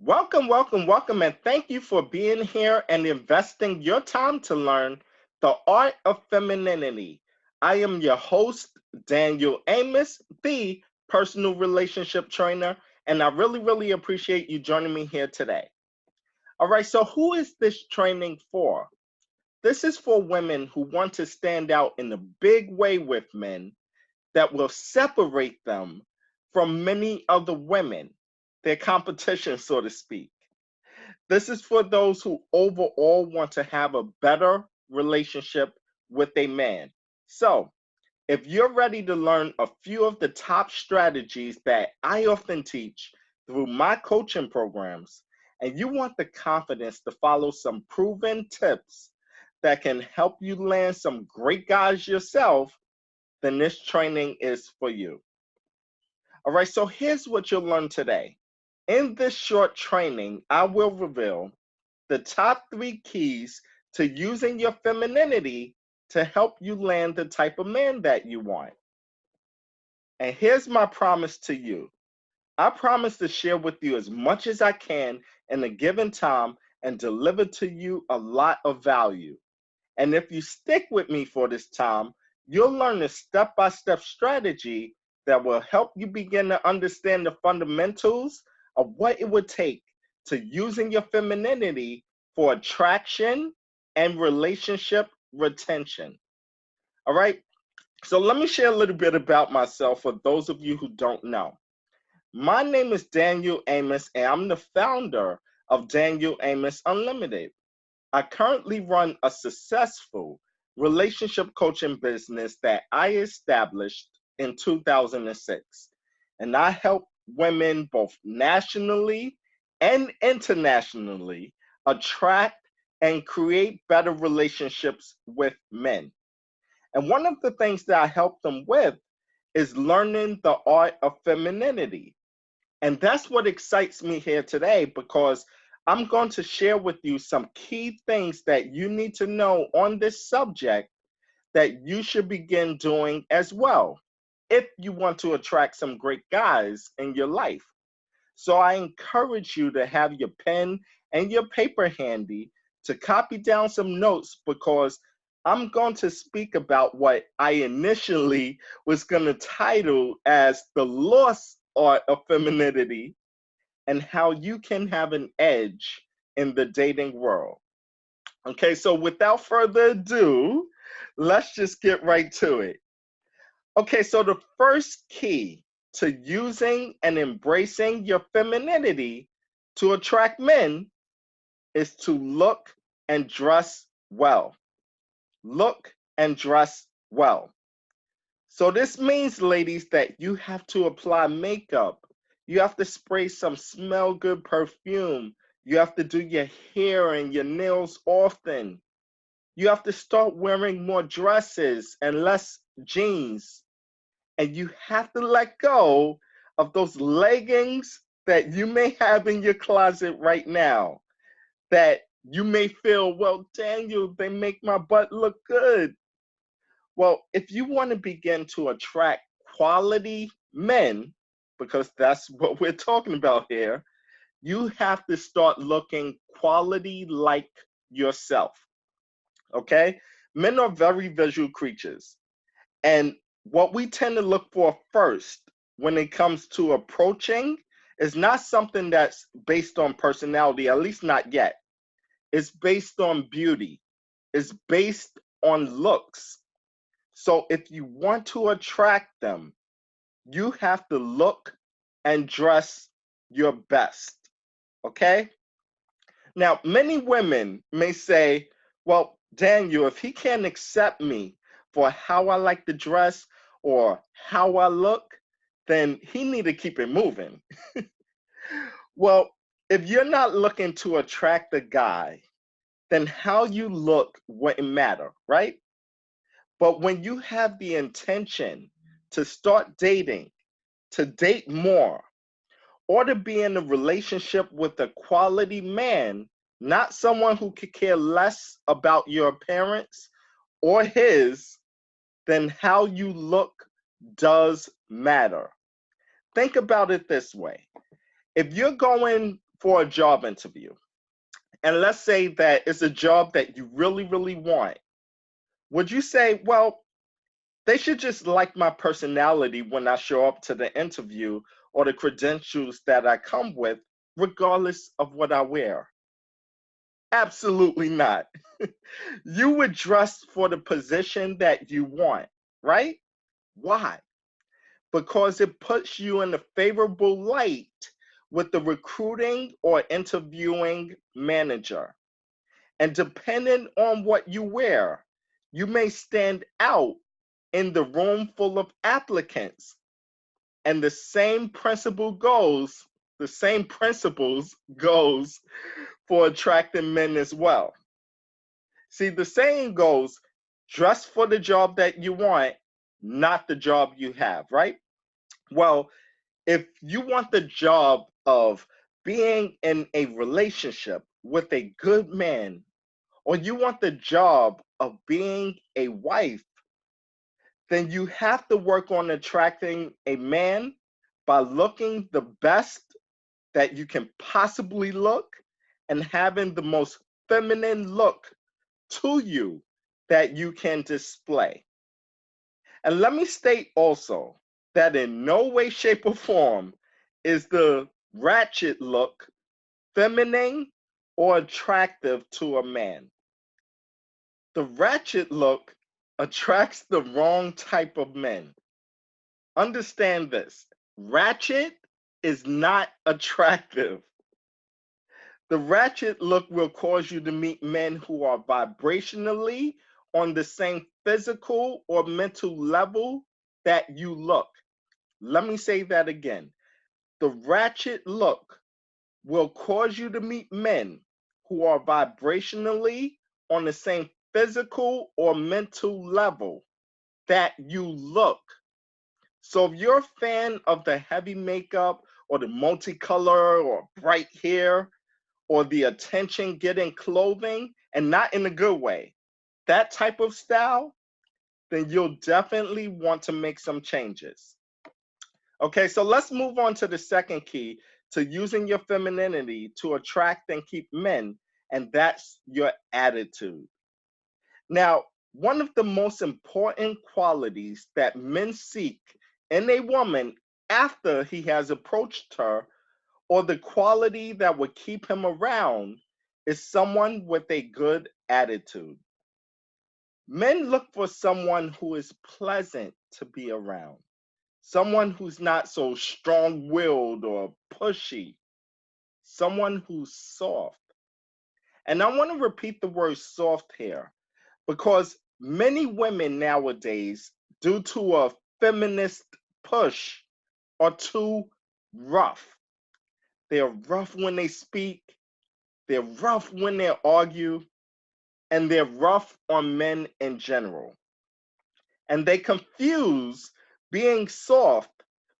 Welcome, welcome, welcome, and thank you for being here and investing your time to learn the art of femininity. I am your host, Daniel Amos, the personal relationship trainer, and I really appreciate you joining me here today. All right, so who is this training for? This is for women who want to stand out in a big way with men that will separate them from many other women, their competition, so to speak. This is for those who overall want to have a better relationship with a man. So, if you're ready to learn a few of the top strategies that I often teach through my coaching programs, and you want the confidence to follow some proven tips that can help you land some great guys yourself, then this training is for you. All right, so here's what you'll learn today. In this short training, I will reveal the top three keys to using your femininity to help you land the type of man that you want. And here's my promise to you. I promise to share with you as much as I can in a given time and deliver to you a lot of value. And if you stick with me for this time, you'll learn a step by step strategy that will help you begin to understand the fundamentals of what it would take to using your femininity for attraction and relationship retention. All right. So let me share a little bit about myself for those of you who don't know. My name is Daniel Amos, and I'm the founder of Daniel Amos Unlimited. I currently run a successful relationship coaching business that I established in 2006. And I help women both nationally and internationally attract and create better relationships with men. And one of the things that I help them with is learning the art of femininity. And that's what excites me here today because I'm going to share with you some key things that you need to know on this subject that you should begin doing as well if you want to attract some great guys in your life. So I encourage you to have your pen and your paper handy to copy down some notes because I'm going to speak about what I initially was going to title as the lost art of femininity and how you can have an edge in the dating world. Okay, so without further ado, let's just get right to it. Okay, so the first key to using and embracing your femininity to attract men is to look and dress well. Look and dress well. So this means, ladies, that you have to apply makeup. You have to spray some smell good perfume. You have to do your hair and your nails often. You have to start wearing more dresses and less jeans. And you have to let go of those leggings that you may have in your closet right now that you may feel, well, Daniel, they make my butt look good. Well, if you want to begin to attract quality men, because that's what we're talking about here, you have to start looking quality like yourself. Okay? Men are very visual creatures. And what we tend to look for first when it comes to approaching is not something that's based on personality, at least not yet. It's based on beauty, it's based on looks. So if you want to attract them, you have to look and dress your best. Okay? Now, many women may say, well, Daniel, if he can't accept me for how I like to dress or how I look, then he need to keep it moving. Well, if you're not looking to attract a guy, then how you look wouldn't matter, right? But when you have the intention to start dating, to date more, or to be in a relationship with a quality man, not someone who could care less about your appearance or his, then how you look does matter. Think about it this way. If you're going for a job interview. And let's say that it's a job that you really, really want. Would you say, well, they should just like my personality when I show up to the interview or the credentials that I come with, regardless of what I wear? Absolutely not. You would dress for the position that you want, right? Why? Because it puts you in a favorable light with the recruiting or interviewing manager. And depending on what you wear, you may stand out in the room full of applicants. And the same principles goes for attracting men as well. See, the saying goes, dress for the job that you want, not the job you have, right? Well, if you want the job of being in a relationship with a good man, or you want the job of being a wife, then you have to work on attracting a man by looking the best that you can possibly look and having the most feminine look to you that you can display. And let me state also that in no way, shape, or form is the ratchet look feminine or attractive to a man. The ratchet look attracts the wrong type of men. Understand this, ratchet is not attractive. The ratchet look will cause you to meet men who are vibrationally on the same physical or mental level that you look. Let me say that again. The ratchet look will cause you to meet men who are vibrationally on the same physical or mental level that you look. So if you're a fan of the heavy makeup or the multicolor or bright hair or the attention getting clothing, and not in a good way, that type of style, then you'll definitely want to make some changes. Okay, so let's move on to the second key to using your femininity to attract and keep men, and that's your attitude. Now, one of the most important qualities that men seek in a woman after he has approached her, or the quality that would keep him around, is someone with a good attitude. Men look for someone who is pleasant to be around, someone who's not so strong willed or pushy, someone who's soft. And I want to repeat the word soft here because many women nowadays, due to a feminist push, are too rough. They're rough when they speak, they're rough when they argue, and they're rough on men in general. And they confuse being soft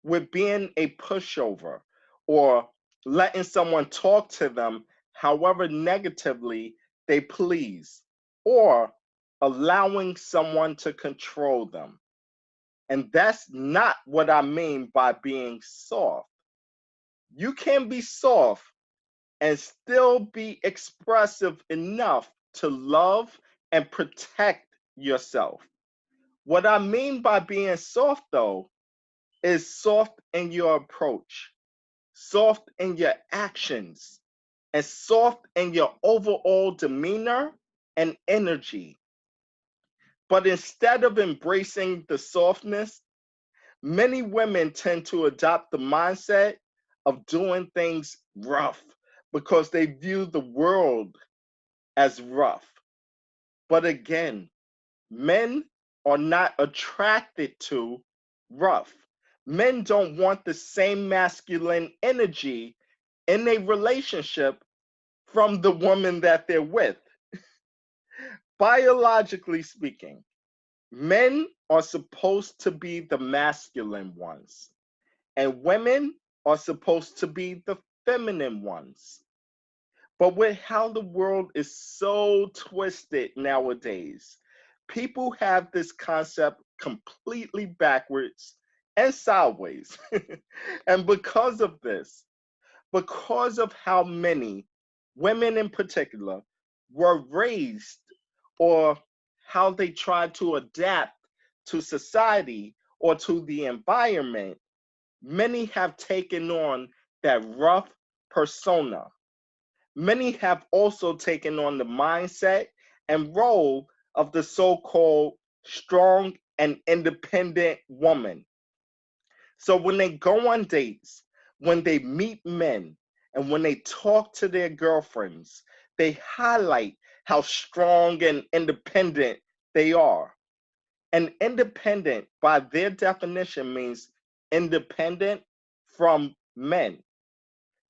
with being a pushover or letting someone talk to them however negatively they please or allowing someone to control them. And that's not what I mean by being soft. You can be soft and still be expressive enough to love and protect yourself. What I mean by being soft, though, is soft in your approach, soft in your actions, and soft in your overall demeanor and energy. But instead of embracing the softness, many women tend to adopt the mindset of doing things rough because they view the world as rough. But again, men are not attracted to rough. Men don't want the same masculine energy in a relationship from the woman that they're with. Biologically speaking, men are supposed to be the masculine ones, and women are supposed to be the feminine ones. But with how the world is so twisted nowadays, people have this concept completely backwards and sideways. And because of this, because of how many women in particular were raised, or how they tried to adapt to society or to the environment. Many have taken on that rough persona. Many have also taken on the mindset and role of the so-called strong and independent woman. So when they go on dates, when they meet men, and when they talk to their girlfriends, they highlight how strong and independent they are. And independent, by their definition, means independent from men.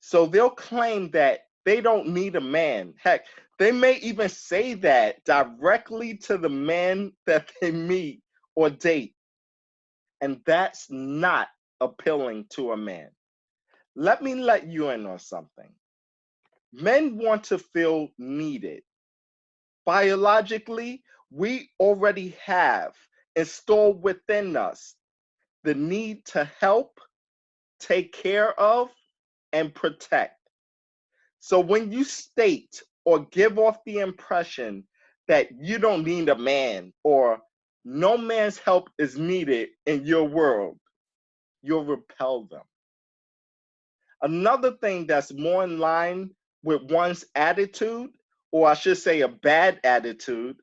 So they'll claim that they don't need a man. Heck, they may even say that directly to the man that they meet or date. And that's not appealing to a man. Let me let you in on something. Men want to feel needed. Biologically, we already have installed within us the need to help, take care of, and protect. So when you state or give off the impression that you don't need a man, or no man's help is needed in your world, you'll repel them. Another thing that's more in line with one's attitude, or I should say a bad attitude,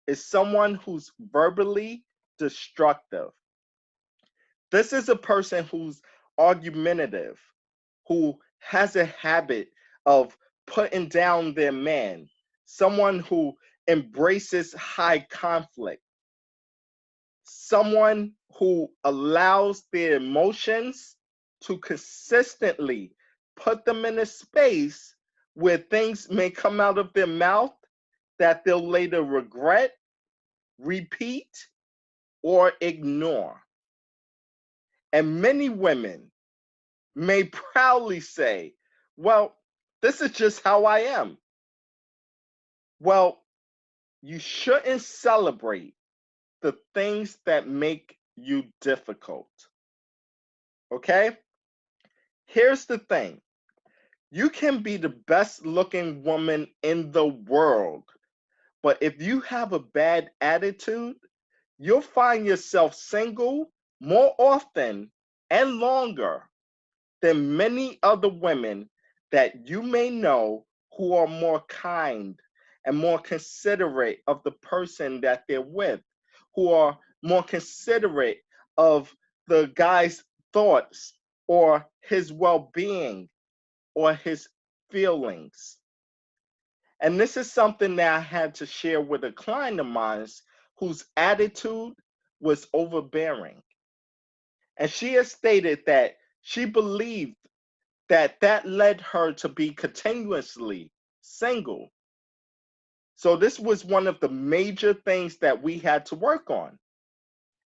is someone who's verbally destructive. This is a person who's argumentative, who has a habit of putting down their man, someone who embraces high conflict, someone who allows their emotions to consistently put them in a space where things may come out of their mouth that they'll later regret, repeat, or ignore. And many women may proudly say, well, this is just how I am. Well, you shouldn't celebrate the things that make you difficult. Okay? Here's the thing. You can be the best looking woman in the world, but if you have a bad attitude, you'll find yourself single more often and longer than many other women that you may know who are more kind and more considerate of the person that they're with, who are more considerate of the guy's thoughts or his well being or his feelings. And this is something that I had to share with a client of mine whose attitude was overbearing. And she has stated that she believed that that led her to be continuously single. So this was one of the major things that we had to work on.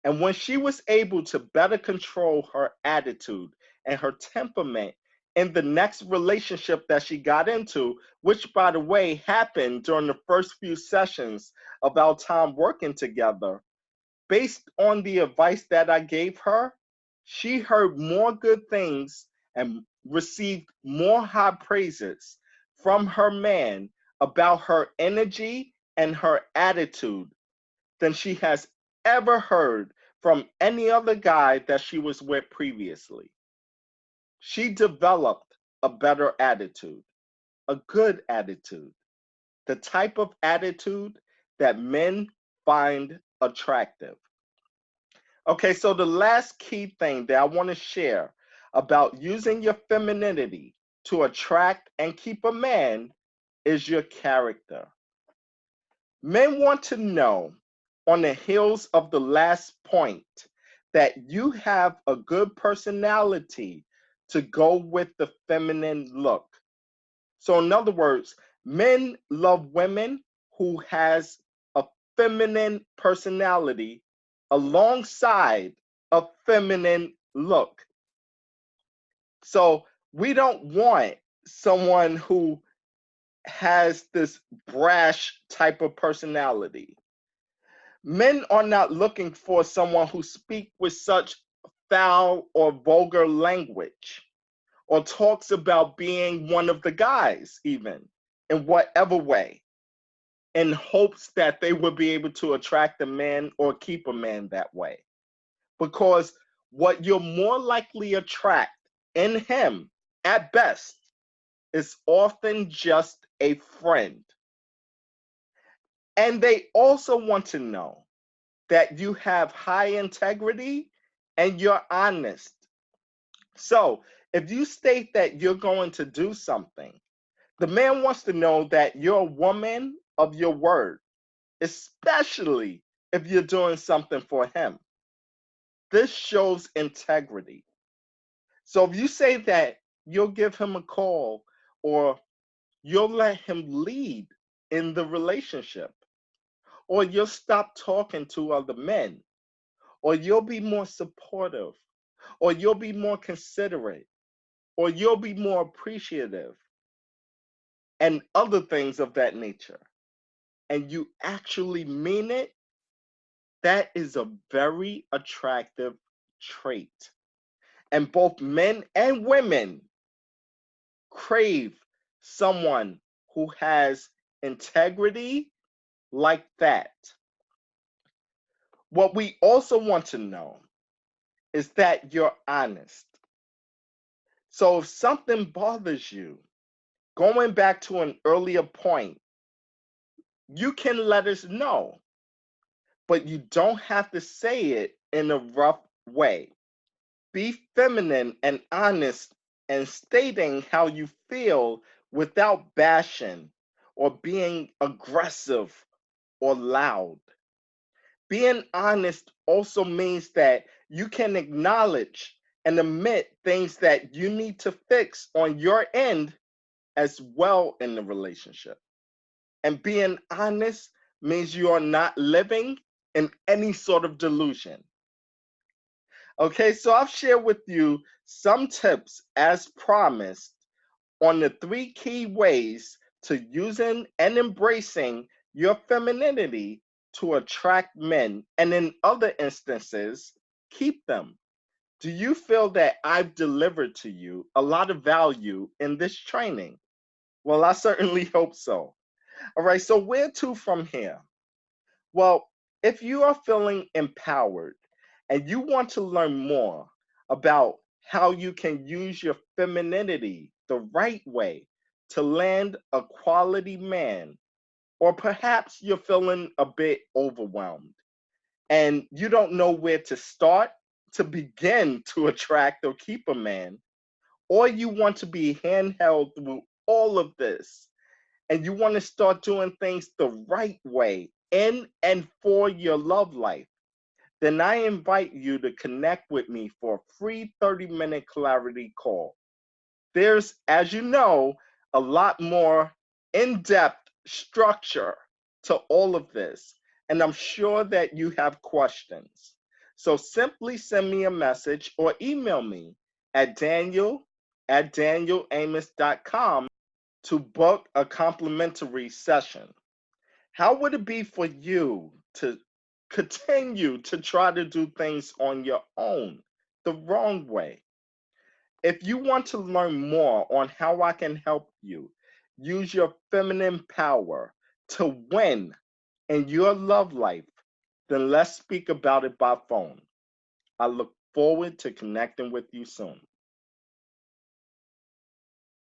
And when she was able to better control her attitude and her temperament in the next relationship that she got into, which by the way happened during the first few sessions of our time working together, based on the advice that I gave her, she heard more good things and received more high praises from her man about her energy and her attitude than she has ever heard from any other guy that she was with previously. She developed a better attitude, a good attitude, the type of attitude that men find attractive. Okay, so the last key thing that I want to share about using your femininity to attract and keep a man is your character. Men want to know, on the heels of the last point, that you have a good personality to go with the feminine look. So in other words, men love women who has a feminine personality alongside a feminine look. So we don't want someone who has this brash type of personality. Men are not looking for someone who speaks with such foul or vulgar language, or talks about being one of the guys, even in whatever way, in hopes that they will be able to attract a man or keep a man that way. Because what you'll more likely attract in him at best is often just a friend. And they also want to know that you have high integrity and you're honest. So if you state that you're going to do something, the man wants to know that you're a woman of your word, especially if you're doing something for him. This shows integrity. So if you say that you'll give him a call or you'll let him lead in the relationship, or you'll stop talking to other men, or you'll be more supportive, or you'll be more considerate, or you'll be more appreciative, and other things of that nature, and you actually mean it, that is a very attractive trait. And both men and women crave someone who has integrity like that. What we also want to know is that you're honest. So if something bothers you, going back to an earlier point, you can let us know, but you don't have to say it in a rough way. Be feminine and honest and stating how you feel without bashing or being aggressive or loud. Being honest also means that you can acknowledge and admit things that you need to fix on your end as well in the relationship. And being honest means you are not living in any sort of delusion. Okay, so I've shared with you some tips as promised on the 3 key ways to using and embracing your femininity to attract men, and in other instances, keep them. Do you feel that I've delivered to you a lot of value in this training? Well, I certainly hope so. All right, so where to from here? Well, if you are feeling empowered and you want to learn more about how you can use your femininity the right way to land a quality man, or perhaps you're feeling a bit overwhelmed and you don't know where to start to begin to attract or keep a man, or you want to be handheld through all of this and you want to start doing things the right way in and for your love life, then I invite you to connect with me for a free 30-minute clarity call. There's, as you know, a lot more in depth structure to all of this, and I'm sure that you have questions. So simply send me a message or email me at daniel@danielamos.com to book a complimentary session. How would it be for you to continue to try to do things on your own the wrong way? If you want to learn more on how I can help you use your feminine power to win in your love life, then let's speak about it by phone. I look forward to connecting with you soon.